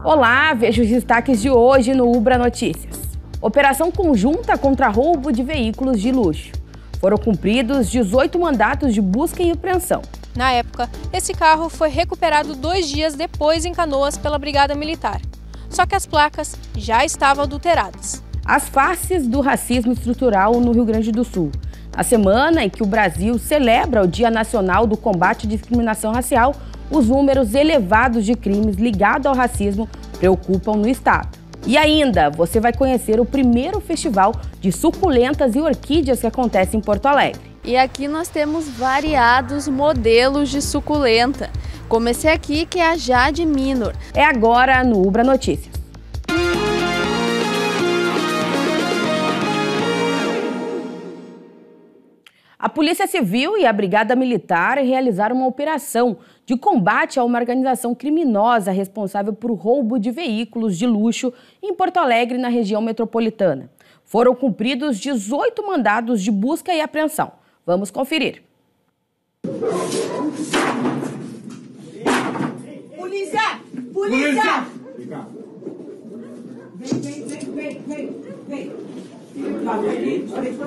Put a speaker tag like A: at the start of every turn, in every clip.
A: Olá, veja os destaques de hoje no Ubra Notícias. Operação conjunta contra roubo de veículos de luxo. Foram cumpridos 18 mandatos de busca e apreensão.
B: Na época, esse carro foi recuperado 2 dias depois em Canoas pela Brigada Militar. Só que as placas já estavam adulteradas.
A: As faces do racismo estrutural no Rio Grande do Sul. Na semana em que o Brasil celebra o Dia Nacional do Combate à Discriminação Racial, os números elevados de crimes ligados ao racismo preocupam no estado. E ainda, você vai conhecer o primeiro festival de suculentas e orquídeas que acontece em Porto Alegre.
C: E aqui nós temos variados modelos de suculenta. Comecei aqui, que é a Jade Minor.
A: É agora no Ubra Notícias. A Polícia Civil e a Brigada Militar realizaram uma operação de combate a uma organização criminosa responsável por roubo de veículos de luxo em Porto Alegre, na região metropolitana. Foram cumpridos 18 mandados de busca e apreensão. Vamos conferir.
D: Polícia! Polícia!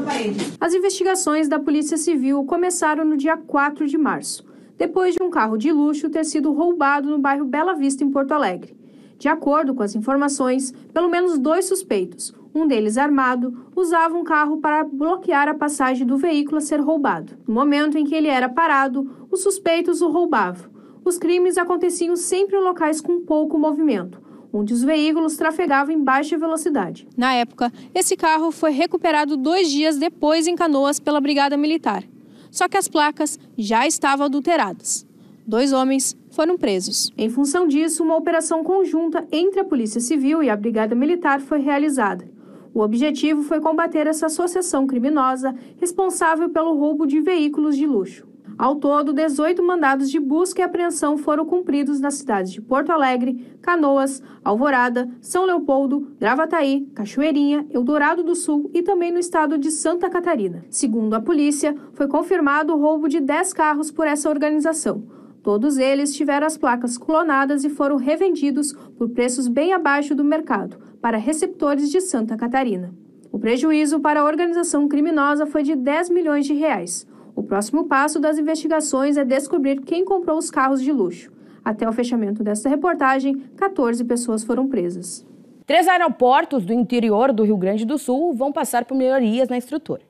D: Vem.
B: As investigações da Polícia Civil começaram no dia 4 de março, depois de um carro de luxo ter sido roubado no bairro Bela Vista, em Porto Alegre. De acordo com as informações, pelo menos 2 suspeitos, um deles armado, usava um carro para bloquear a passagem do veículo a ser roubado. No momento em que ele era parado, os suspeitos o roubavam. Os crimes aconteciam sempre em locais com pouco movimento, onde os veículos trafegavam em baixa velocidade. Na época, esse carro foi recuperado 2 dias depois em Canoas pela Brigada Militar. Só que as placas já estavam adulteradas. 2 homens foram presos. Em função disso, uma operação conjunta entre a Polícia Civil e a Brigada Militar foi realizada. O objetivo foi combater essa associação criminosa responsável pelo roubo de veículos de luxo. Ao todo, 18 mandados de busca e apreensão foram cumpridos nas cidades de Porto Alegre, Canoas, Alvorada, São Leopoldo, Gravataí, Cachoeirinha, Eldorado do Sul e também no estado de Santa Catarina. Segundo a polícia, foi confirmado o roubo de 10 carros por essa organização. Todos eles tiveram as placas clonadas e foram revendidos por preços bem abaixo do mercado para receptores de Santa Catarina. O prejuízo para a organização criminosa foi de 10 milhões de reais. O próximo passo das investigações é descobrir quem comprou os carros de luxo. Até o fechamento desta reportagem, 14 pessoas foram presas.
A: 3 aeroportos do interior do Rio Grande do Sul vão passar por melhorias na estrutura.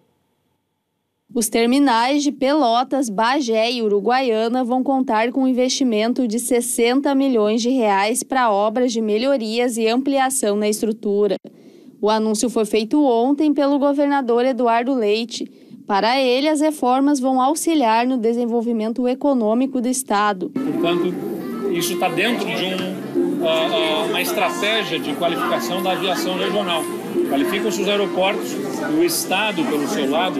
C: Os terminais de Pelotas, Bagé e Uruguaiana vão contar com um investimento de 60 milhões de reais para obras de melhorias e ampliação na estrutura. O anúncio foi feito ontem pelo governador Eduardo Leite. Para ele, as reformas vão auxiliar no desenvolvimento econômico do estado.
E: Portanto, isso está dentro de uma estratégia de qualificação da aviação regional. Qualificam-se os aeroportos e o estado, pelo seu lado,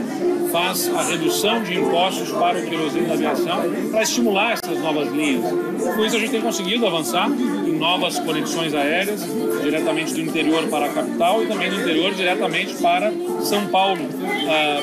E: faz a redução de impostos para o querosene da aviação para estimular essas novas linhas. Com isso, a gente tem conseguido avançar em novas conexões aéreas, diretamente do interior para a capital e também do interior diretamente para São Paulo,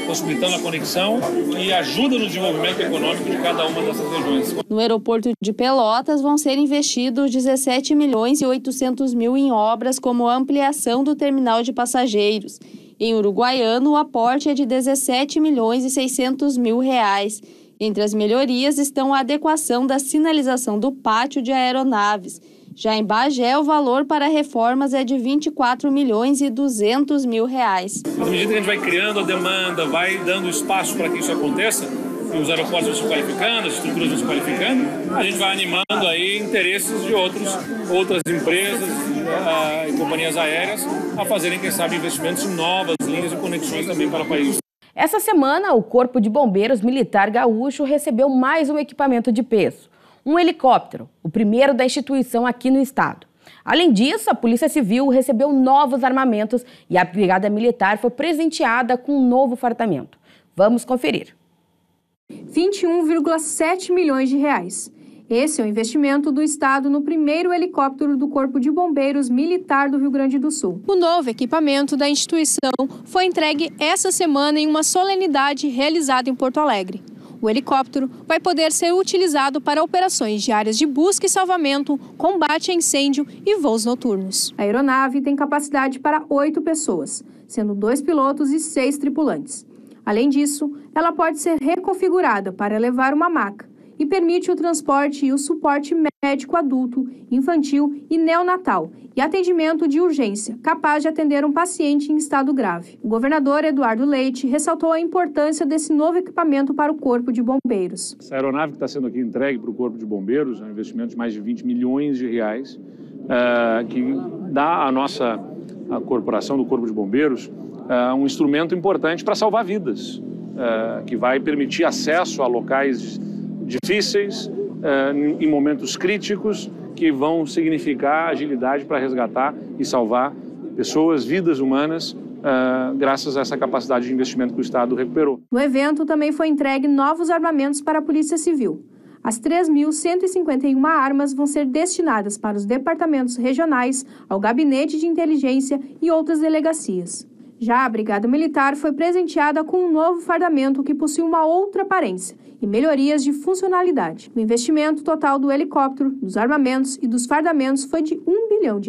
E: possibilitando a conexão e ajuda no desenvolvimento econômico de cada uma dessas regiões.
C: No aeroporto de Pelotas vão ser investidos 17 milhões e 800 mil em obras como a ampliação do terminal de passageiros. Em Uruguaiana, o aporte é de 17 milhões e 600 mil reais. Entre as melhorias estão a adequação da sinalização do pátio de aeronaves. Já em Bagé, o valor para reformas é de 24 milhões e 200 mil reais.
E: À medida que a gente vai criando a demanda, vai dando espaço para que isso aconteça, e os aeroportos vão se qualificando, as estruturas vão se qualificando, a gente vai animando aí interesses de outras empresas e companhias aéreas a fazerem, quem sabe, investimentos em novas linhas e conexões também para o país.
A: Essa semana, o Corpo de Bombeiros Militar Gaúcho recebeu mais um equipamento de peso. Um helicóptero, o primeiro da instituição aqui no estado. Além disso, a Polícia Civil recebeu novos armamentos e a Brigada Militar foi presenteada com um novo fartamento. Vamos conferir.
B: 21,7 milhões de reais. Esse é o investimento do estado no primeiro helicóptero do Corpo de Bombeiros Militar do Rio Grande do Sul. O novo equipamento da instituição foi entregue essa semana em uma solenidade realizada em Porto Alegre. O helicóptero vai poder ser utilizado para operações diárias de busca e salvamento, combate a incêndio e voos noturnos. A aeronave tem capacidade para 8 pessoas, sendo 2 pilotos e 6 tripulantes. Além disso, ela pode ser reconfigurada para levar uma maca e permite o transporte e o suporte médico adulto, infantil e neonatal e atendimento de urgência, capaz de atender um paciente em estado grave. O governador Eduardo Leite ressaltou a importância desse novo equipamento para o Corpo de Bombeiros.
E: Essa aeronave que está sendo aqui entregue para o Corpo de Bombeiros é um investimento de mais de 20 milhões de reais, que dá à nossa corporação do Corpo de Bombeiros um instrumento importante para salvar vidas, que vai permitir acesso a locais difíceis, em momentos críticos, que vão significar agilidade para resgatar e salvar pessoas, vidas humanas, graças a essa capacidade de investimento que o Estado recuperou.
B: No evento também foi entregue novos armamentos para a Polícia Civil. As 3.151 armas vão ser destinadas para os departamentos regionais, ao Gabinete de Inteligência e outras delegacias. Já a Brigada Militar foi presenteada com um novo fardamento que possui uma outra aparência e melhorias de funcionalidade. O investimento total do helicóptero, dos armamentos e dos fardamentos foi de R$ 1 bilhão.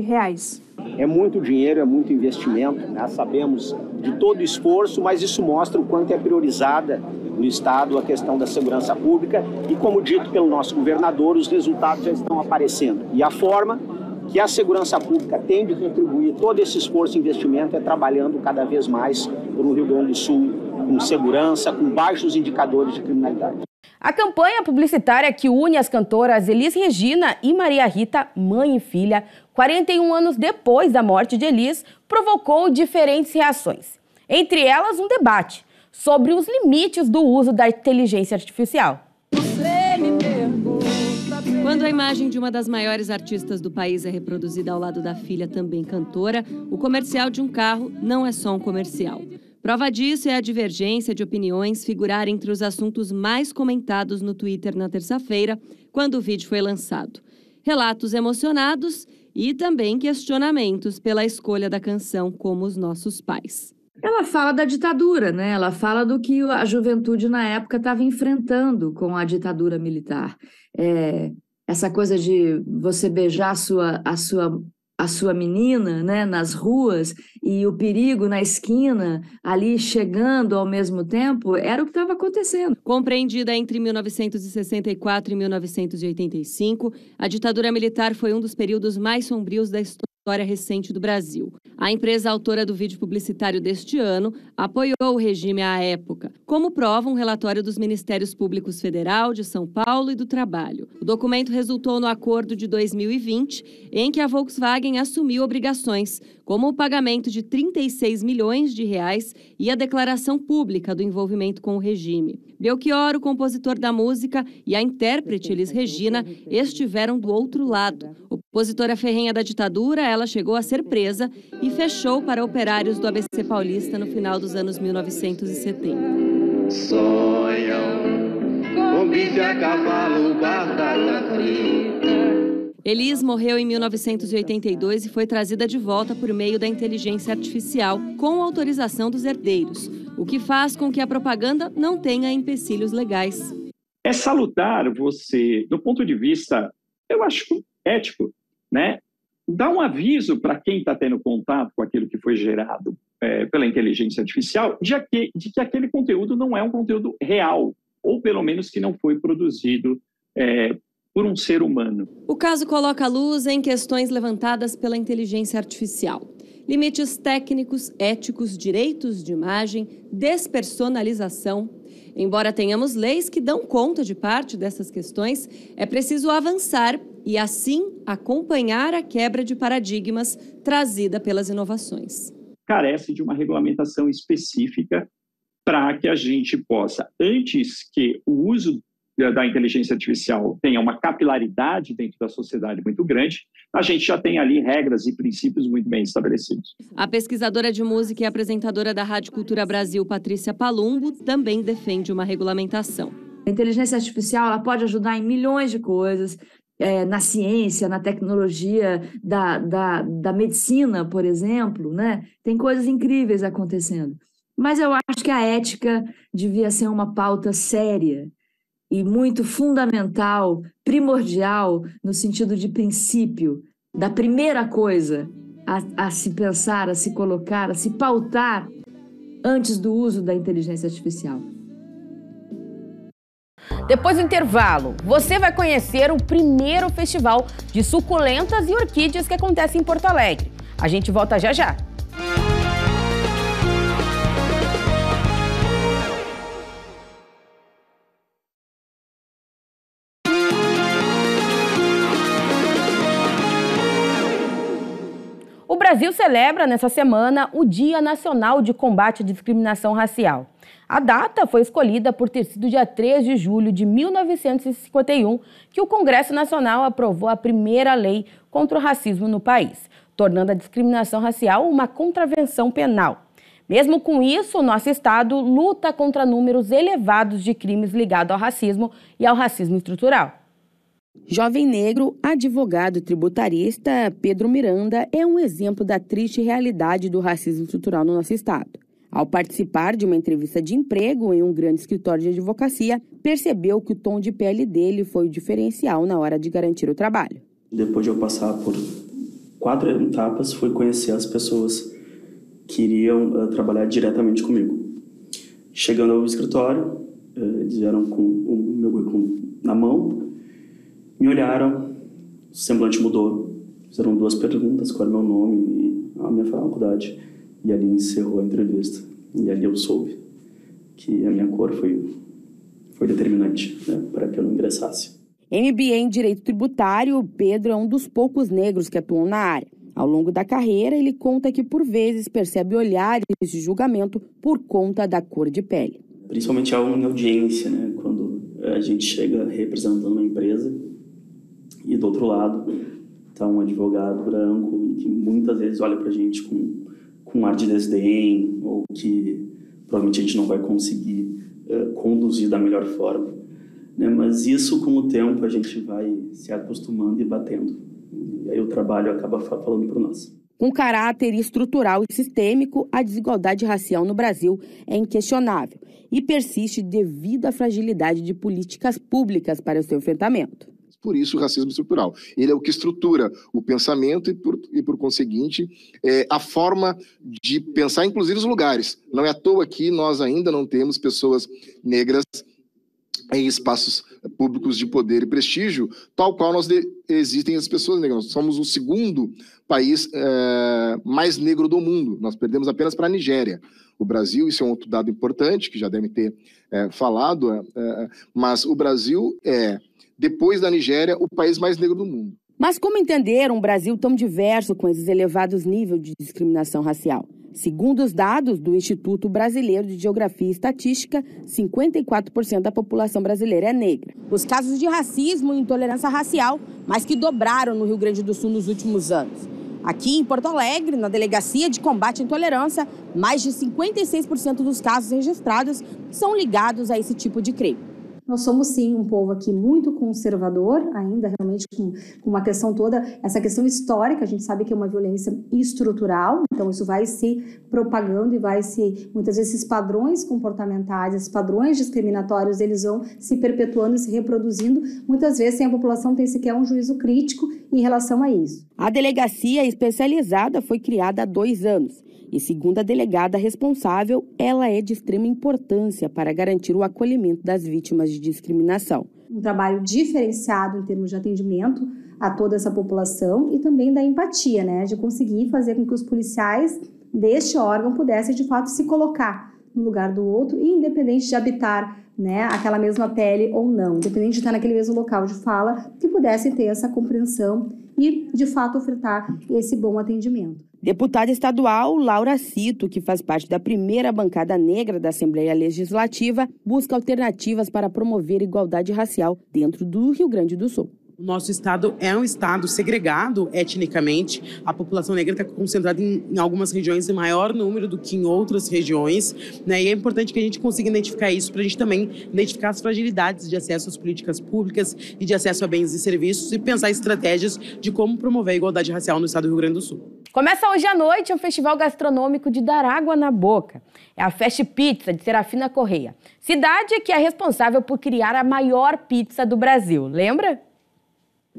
F: É muito dinheiro, é muito investimento, né? Sabemos de todo o esforço, mas isso mostra o quanto é priorizada no Estado a questão da segurança pública e, como dito pelo nosso governador, os resultados já estão aparecendo. E a forma que a segurança pública tem de contribuir todo esse esforço e investimento é trabalhando cada vez mais no Rio Grande do Sul, com segurança, com baixos indicadores de criminalidade.
A: A campanha publicitária que une as cantoras Elis Regina e Maria Rita, mãe e filha, 41 anos depois da morte de Elis, provocou diferentes reações. Entre elas, um debate sobre os limites do uso da inteligência artificial.
C: Quando a imagem de uma das maiores artistas do país é reproduzida ao lado da filha, também cantora, o comercial de um carro não é só um comercial. Prova disso é a divergência de opiniões figurar entre os assuntos mais comentados no Twitter na terça-feira, quando o vídeo foi lançado. Relatos emocionados e também questionamentos pela escolha da canção Como os Nossos Pais.
G: Ela fala da ditadura, né? Ela fala do que a juventude na época estava enfrentando com a ditadura militar. Essa coisa de você beijar a sua menina, né, nas ruas, e o perigo na esquina, ali chegando ao mesmo tempo, era o que estava acontecendo.
C: Compreendida entre 1964 e 1985, a ditadura militar foi um dos períodos mais sombrios da história recente do Brasil. A empresa autora do vídeo publicitário deste ano apoiou o regime à época, como prova um relatório dos Ministérios Públicos Federal, de São Paulo e do Trabalho. O documento resultou no acordo de 2020, em que a Volkswagen assumiu obrigações, como o pagamento de 36 milhões de reais e a declaração pública do envolvimento com o regime. Belchior, o compositor da música, e a intérprete Elis Regina estiveram do outro lado. Opositora ferrenha da ditadura, ela chegou a ser presa e fechou para operários do ABC Paulista no final dos anos 1970.
H: Sonham com bife a cavalo, batata frita.
C: Elis morreu em 1982 e foi trazida de volta por meio da inteligência artificial, com autorização dos herdeiros, o que faz com que a propaganda não tenha empecilhos legais.
I: É salutar você, do ponto de vista, eu acho, ético, né? Dá um aviso para quem está tendo contato com aquilo que foi gerado pela inteligência artificial de que aquele conteúdo não é um conteúdo real, ou pelo menos que não foi produzido por um ser humano.
C: O caso coloca a luz em questões levantadas pela inteligência artificial. Limites técnicos, éticos, direitos de imagem, despersonalização. Embora tenhamos leis que dão conta de parte dessas questões, é preciso avançar e, assim, acompanhar a quebra de paradigmas trazida pelas inovações.
I: Carece de uma regulamentação específica para que a gente possa, antes que o uso da inteligência artificial tenha uma capilaridade dentro da sociedade muito grande, a gente já tem ali regras e princípios muito bem estabelecidos.
C: A pesquisadora de música e apresentadora da Rádio Cultura Brasil, Patrícia Palumbo, também defende uma regulamentação.
G: A inteligência artificial ela pode ajudar em milhões de coisas, na ciência, na tecnologia, da medicina, por exemplo, né? Tem coisas incríveis acontecendo. Mas eu acho que a ética devia ser uma pauta séria, e muito fundamental, primordial, no sentido de princípio, da primeira coisa a se pensar, a se colocar, a se pautar antes do uso da inteligência artificial.
A: Depois do intervalo, você vai conhecer o primeiro festival de suculentas e orquídeas que acontece em Porto Alegre. A gente volta já já. O Brasil celebra nessa semana o Dia Nacional de Combate à Discriminação Racial. A data foi escolhida por ter sido dia 3 de julho de 1951 que o Congresso Nacional aprovou a primeira lei contra o racismo no país, tornando a discriminação racial uma contravenção penal. Mesmo com isso, o nosso estado luta contra números elevados de crimes ligados ao racismo e ao racismo estrutural. Jovem negro, advogado e tributarista, Pedro Miranda é um exemplo da triste realidade do racismo estrutural no nosso estado. Ao participar de uma entrevista de emprego em um grande escritório de advocacia, percebeu que o tom de pele dele foi o diferencial na hora de garantir o trabalho.
J: Depois de eu passar por 4 etapas, foi conhecer as pessoas que iriam trabalhar diretamente comigo. Chegando ao escritório, eles vieram com o meu currículo na mão, me olharam, o semblante mudou, fizeram 2 perguntas, qual era o meu nome e a minha faculdade. E ali encerrou a entrevista. E ali eu soube que a minha cor foi determinante, né, para que eu não ingressasse.
A: MBA em Direito Tributário, Pedro é um dos poucos negros que atuam na área. Ao longo da carreira, ele conta que por vezes percebe olhares de julgamento por conta da cor de pele.
J: Principalmente em audiência, né, quando a gente chega representando uma empresa e do outro lado está um advogado branco que muitas vezes olha para a gente com um ar de desdém ou que provavelmente a gente não vai conseguir conduzir da melhor forma, né? Mas isso, com o tempo, a gente vai se acostumando e batendo. E aí o trabalho acaba falando por nós.
A: Com caráter estrutural e sistêmico, a desigualdade racial no Brasil é inquestionável e persiste devido à fragilidade de políticas públicas para o seu enfrentamento.
K: Por isso o racismo estrutural. Ele é o que estrutura o pensamento e por conseguinte, a forma de pensar, inclusive os lugares. Não é à toa que nós ainda não temos pessoas negras em espaços públicos de poder e prestígio, tal qual existem as pessoas negras. Nós somos o segundo país mais negro do mundo. Nós perdemos apenas para a Nigéria. O Brasil, isso é um outro dado importante, que já devem ter falado, mas o Brasil depois da Nigéria, o país mais negro do mundo.
A: Mas como entender um Brasil tão diverso com esses elevados níveis de discriminação racial? Segundo os dados do Instituto Brasileiro de Geografia e Estatística, 54% da população brasileira é negra. Os casos de racismo e intolerância racial mais que dobraram no Rio Grande do Sul nos últimos anos. Aqui em Porto Alegre, na Delegacia de Combate à Intolerância, mais de 56% dos casos registrados são ligados a esse tipo de crime.
L: Nós somos, sim, um povo aqui muito conservador, ainda realmente com uma questão toda, essa questão histórica, a gente sabe que é uma violência estrutural, então isso vai se propagando e vai se, muitas vezes, esses padrões comportamentais, esses padrões discriminatórios, eles vão se perpetuando e se reproduzindo, muitas vezes sem a população ter sequer um juízo crítico em relação a isso.
A: A delegacia especializada foi criada há 2 anos. E, segundo a delegada responsável, ela é de extrema importância para garantir o acolhimento das vítimas de discriminação.
L: Um trabalho diferenciado em termos de atendimento a toda essa população e também da empatia, né? De conseguir fazer com que os policiais deste órgão pudessem, de fato, se colocar no lugar do outro, independente de habitar, né, aquela mesma pele ou não, independente de estar naquele mesmo local de fala, que pudessem ter essa compreensão e, de fato, ofertar esse bom atendimento.
A: Deputada estadual Laura Cito, que faz parte da primeira bancada negra da Assembleia Legislativa, busca alternativas para promover igualdade racial dentro do Rio Grande do Sul.
M: O nosso estado é um estado segregado etnicamente. A população negra está concentrada em algumas regiões em maior número do que em outras regiões, né? E é importante que a gente consiga identificar isso para a gente também identificar as fragilidades de acesso às políticas públicas e de acesso a bens e serviços e pensar estratégias de como promover a igualdade racial no estado do Rio Grande do Sul.
A: Começa hoje à noite o Festival Gastronômico de Dar Água na Boca. É a Fast Pizza de Serafina Correia, cidade que é responsável por criar a maior pizza do Brasil. Lembra?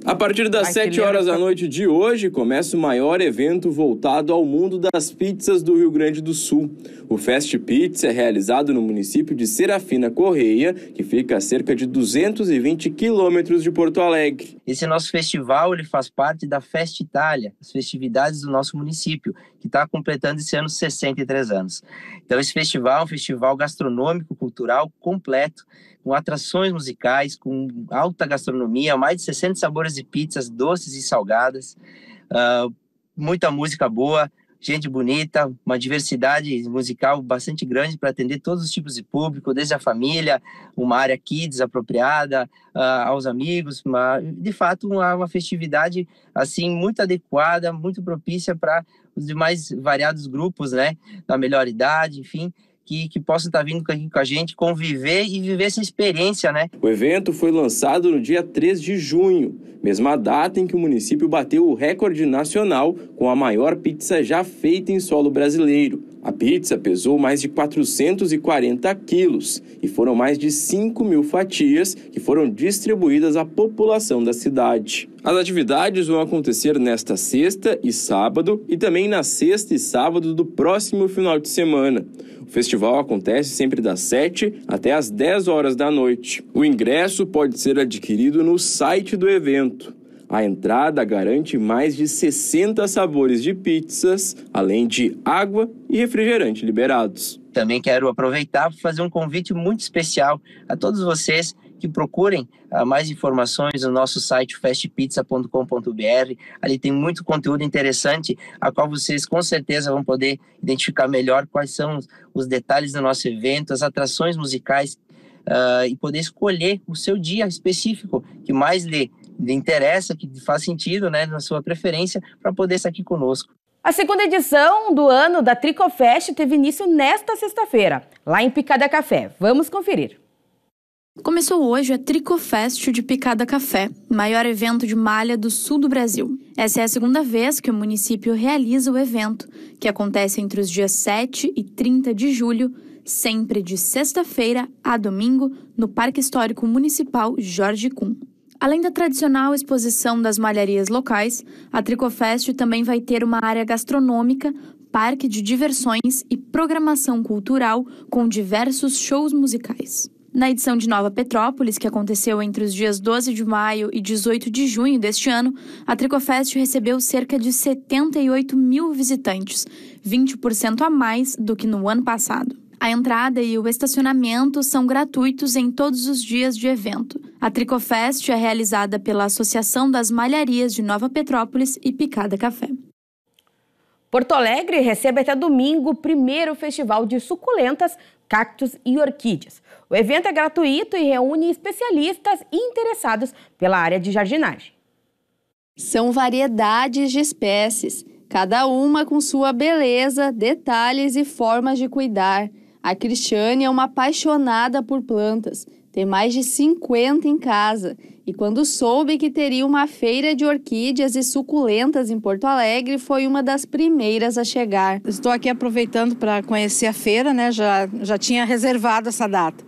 N: A partir das 7 horas da noite de hoje, começa o maior evento voltado ao mundo das pizzas do Rio Grande do Sul. O Fast Pizza é realizado no município de Serafina Correia, que fica a cerca de 220 quilômetros de Porto Alegre.
O: Esse nosso festival ele faz parte da Festa Itália, as festividades do nosso município, que está completando esse ano 63 anos. Então esse festival é um festival gastronômico, cultural completo, com atrações musicais, com alta gastronomia, mais de 60 sabores de pizzas, doces e salgadas, muita música boa, gente bonita, uma diversidade musical bastante grande para atender todos os tipos de público, desde a família, uma área kids apropriada, aos amigos, de fato uma festividade assim muito adequada, muito propícia para os demais variados grupos, né, da melhor idade, enfim, que possam estar vindo aqui com a gente, conviver e viver essa experiência, né?
N: O evento foi lançado no dia 3 de junho, mesma data em que o município bateu o recorde nacional com a maior pizza já feita em solo brasileiro. A pizza pesou mais de 440 quilos e foram mais de 5.000 fatias que foram distribuídas à população da cidade. As atividades vão acontecer nesta sexta e sábado e também na sexta e sábado do próximo final de semana. O festival acontece sempre das 7 até as 10 horas da noite. O ingresso pode ser adquirido no site do evento. A entrada garante mais de 60 sabores de pizzas, além de água e refrigerante liberados.
O: Também quero aproveitar para fazer um convite muito especial a todos vocês que procurem mais informações no nosso site fastpizza.com.br. Ali tem muito conteúdo interessante, a qual vocês com certeza vão poder identificar melhor quais são os detalhes do nosso evento, as atrações musicais e poder escolher o seu dia específico que mais lhe interessa, que faz sentido, né, na sua preferência, para poder estar aqui conosco.
A: A segunda edição do ano da Tricofest teve início nesta sexta-feira, lá em Picada Café. Vamos conferir.
P: Começou hoje a Tricofest de Picada Café, maior evento de malha do sul do Brasil. Essa é a segunda vez que o município realiza o evento, que acontece entre os dias 7 e 30 de julho, sempre de sexta-feira a domingo, no Parque Histórico Municipal Jorge Kuhn. Além da tradicional exposição das malharias locais, a Tricofest também vai ter uma área gastronômica, parque de diversões e programação cultural com diversos shows musicais. Na edição de Nova Petrópolis, que aconteceu entre os dias 12 de maio e 18 de junho deste ano, a Tricofest recebeu cerca de 78 mil visitantes, 20% a mais do que no ano passado. A entrada e o estacionamento são gratuitos em todos os dias de evento. A Tricofest é realizada pela Associação das Malharias de Nova Petrópolis e Picada Café.
A: Porto Alegre recebe até domingo o primeiro festival de suculentas, cactos e orquídeas. O evento é gratuito e reúne especialistas e interessados pela área de jardinagem.
C: São variedades de espécies, cada uma com sua beleza, detalhes e formas de cuidar. A Cristiane é uma apaixonada por plantas, tem mais de 50 em casa e quando soube que teria uma feira de orquídeas e suculentas em Porto Alegre, foi uma das primeiras a chegar.
Q: Estou aqui aproveitando para conhecer a feira, né? Já tinha reservado essa data.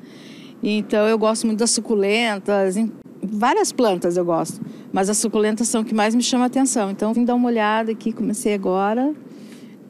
Q: Então eu gosto muito das suculentas, várias plantas eu gosto, mas as suculentas são o que mais me chama a atenção. Então vim dar uma olhada aqui, comecei agora,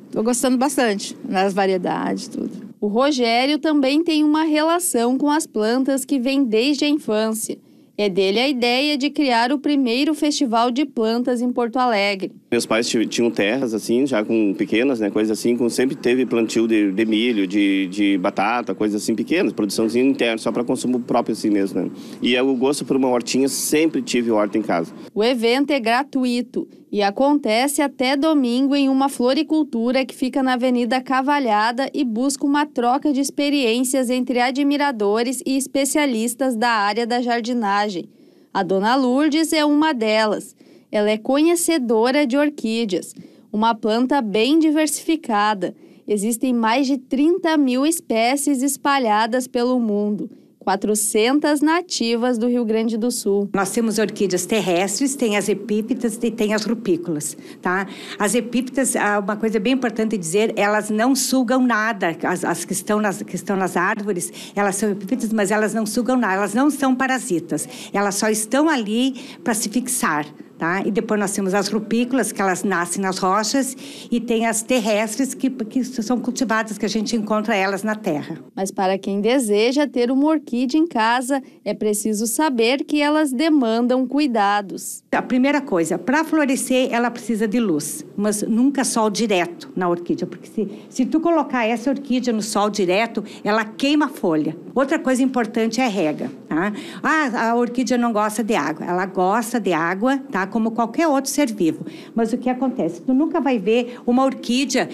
Q: estou gostando bastante nas variedades, tudo.
C: O Rogério também tem uma relação com as plantas que vem desde a infância. É dele a ideia de criar o primeiro festival de plantas em Porto Alegre.
R: Meus pais tinham terras, assim, já com pequenas, né, coisas assim, sempre teve plantio de milho, de batata, coisas assim pequenas, produçãozinha interna, só para consumo próprio assim mesmo, né. E o gosto por uma hortinha, sempre tive horta em casa.
C: O evento é gratuito e acontece até domingo em uma floricultura que fica na Avenida Cavalhada e busca uma troca de experiências entre admiradores e especialistas da área da jardinagem. A dona Lourdes é uma delas. Ela é conhecedora de orquídeas, uma planta bem diversificada. Existem mais de 30 mil espécies espalhadas pelo mundo. 400 nativas do Rio Grande do Sul.
S: Nós temos orquídeas terrestres, tem as epífitas e tem as rupícolas, tá? As epífitas, uma coisa bem importante dizer, elas não sugam nada. As que estão nas árvores, elas são epífitas, mas elas não sugam nada, elas não são parasitas. Elas só estão ali para se fixar. Tá? E depois nós temos as rupícolas, que elas nascem nas rochas, e tem as terrestres, que são cultivadas, que a gente encontra elas na terra.
C: Mas para quem deseja ter uma orquídea em casa, é preciso saber que elas demandam cuidados.
S: A primeira coisa, para florescer, ela precisa de luz, mas nunca sol direto na orquídea, porque se tu colocar essa orquídea no sol direto, ela queima a folha. Outra coisa importante é a rega. Tá? A orquídea não gosta de água, ela gosta de água, tá? Como qualquer outro ser vivo. Mas o que acontece? Tu nunca vai ver uma orquídea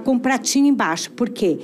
S: com um pratinho embaixo. Por quê?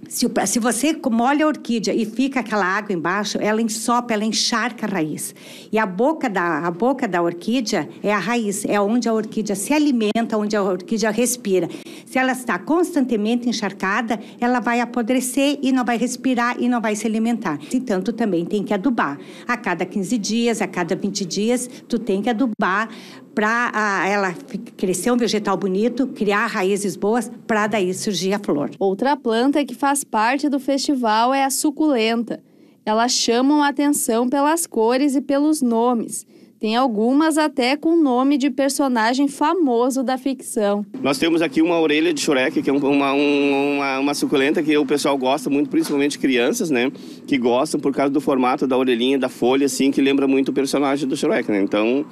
S: Se você molha a orquídea e fica aquela água embaixo, ela ensopa, ela encharca a raiz. E a boca da orquídea é a raiz, é onde a orquídea se alimenta, onde a orquídea respira. Se ela está constantemente encharcada, ela vai apodrecer e não vai respirar e não vai se alimentar. Então, tu também tem que adubar. A cada 15 dias, a cada 20 dias, tu tem que adubar para ela crescer um vegetal bonito, criar raízes boas, para daí surgir a flor.
C: Outra planta que faz parte do festival é a suculenta. Elas chamam a atenção pelas cores e pelos nomes. Tem algumas até com nome de personagem famoso da ficção.
R: Nós temos aqui uma orelha de Shrek, que é uma suculenta que o pessoal gosta muito, principalmente crianças, né? Que gostam por causa do formato da orelhinha, da folha, assim, que lembra muito o personagem do Shrek, né? Então,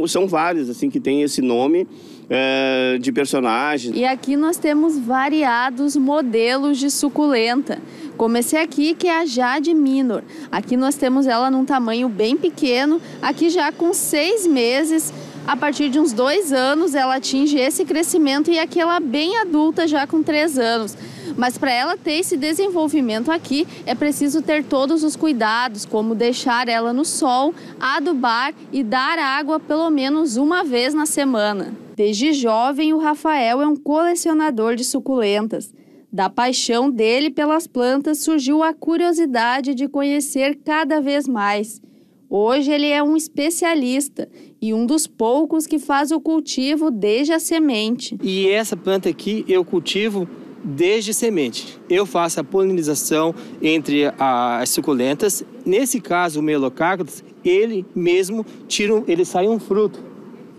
R: são vários, assim, que tem esse nome de personagem.
C: E aqui nós temos variados modelos de suculenta. Comecei aqui, que é a Jade Minor. Aqui nós temos ela num tamanho bem pequeno, aqui já com 6 meses. A partir de uns 2 anos ela atinge esse crescimento, e aqui ela bem adulta já com 3 anos. Mas para ela ter esse desenvolvimento aqui, é preciso ter todos os cuidados, como deixar ela no sol, adubar e dar água pelo menos uma vez na semana. Desde jovem, o Rafael é um colecionador de suculentas. Da paixão dele pelas plantas surgiu a curiosidade de conhecer cada vez mais. Hoje ele é um especialista e um dos poucos que faz o cultivo desde a semente.
T: E essa planta aqui eu cultivo desde semente. Eu faço a polinização entre as suculentas. Nesse caso, o Melocactus, ele mesmo sai um fruto.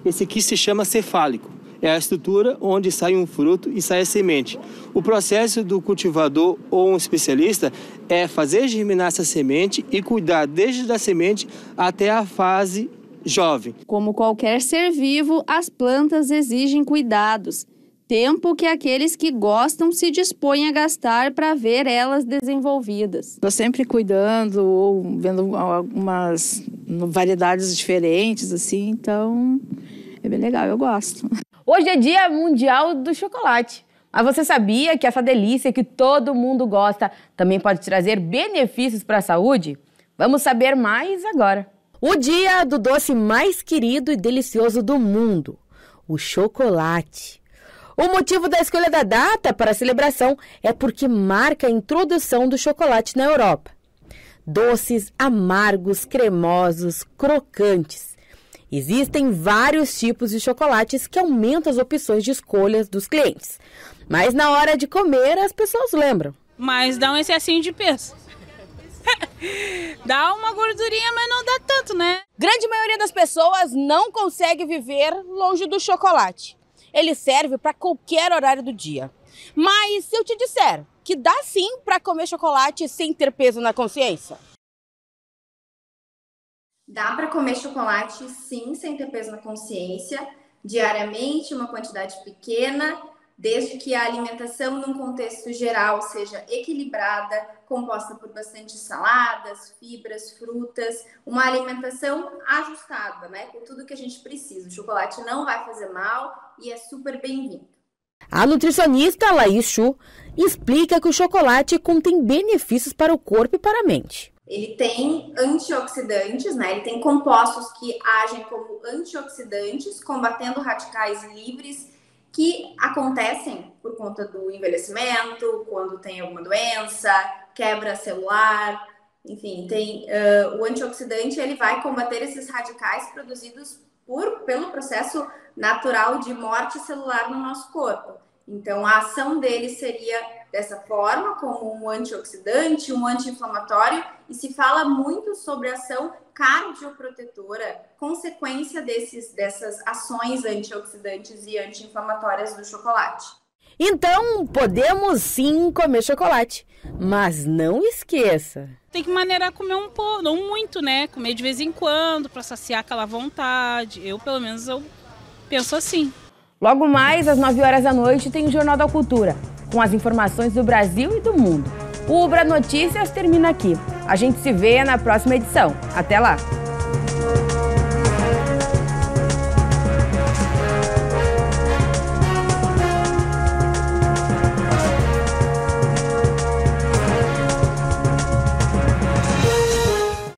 T: Esse aqui se chama cefálico. É a estrutura onde sai um fruto e sai a semente. O processo do cultivador ou um especialista é fazer germinar essa semente e cuidar desde a semente até a fase jovem.
C: Como qualquer ser vivo, as plantas exigem cuidados. Tempo que aqueles que gostam se dispõem a gastar para ver elas desenvolvidas.
Q: Estou sempre cuidando ou vendo algumas variedades diferentes, assim, então é bem legal, eu gosto.
A: Hoje é Dia Mundial do Chocolate. Mas você sabia que essa delícia que todo mundo gosta também pode trazer benefícios para a saúde? Vamos saber mais agora. O dia do doce mais querido e delicioso do mundo, o chocolate. O motivo da escolha da data para a celebração é porque marca a introdução do chocolate na Europa. Doces, amargos, cremosos, crocantes. Existem vários tipos de chocolates que aumentam as opções de escolhas dos clientes. Mas na hora de comer, as pessoas lembram.
U: Mas dá um excessinho de peso. Dá uma gordurinha, mas não dá tanto, né?
A: Grande maioria das pessoas não consegue viver longe do chocolate. Ele serve para qualquer horário do dia. Mas se eu te disser que dá sim para comer chocolate sem ter peso na consciência?
V: Dá para comer chocolate sim, sem ter peso na consciência, diariamente, uma quantidade pequena, desde que a alimentação num contexto geral seja equilibrada, composta por bastante saladas, fibras, frutas, uma alimentação ajustada, né, com tudo que a gente precisa. O chocolate não vai fazer mal e é super bem-vindo.
A: A nutricionista Laís Chu explica que o chocolate contém benefícios para o corpo e para a mente.
V: Ele tem antioxidantes, né? Ele tem compostos que agem como antioxidantes, combatendo radicais livres que acontecem por conta do envelhecimento, quando tem alguma doença, quebra celular, enfim, tem o antioxidante, ele vai combater esses radicais produzidos pelo processo natural de morte celular no nosso corpo. Então, a ação dele seria dessa forma, como um antioxidante, um anti-inflamatório, e se fala muito sobre a ação cardioprotetora, consequência dessas ações antioxidantes e anti-inflamatórias do chocolate.
A: Então, podemos sim comer chocolate, mas não esqueça.
U: Tem que maneirar comer um pouco, não muito, né? Comer de vez em quando, para saciar aquela vontade. Pelo menos, eu penso assim.
A: Logo mais, às 9 horas da noite, tem o Jornal da Cultura, com as informações do Brasil e do mundo. O Ubra Notícias termina aqui. A gente se vê na próxima edição. Até lá!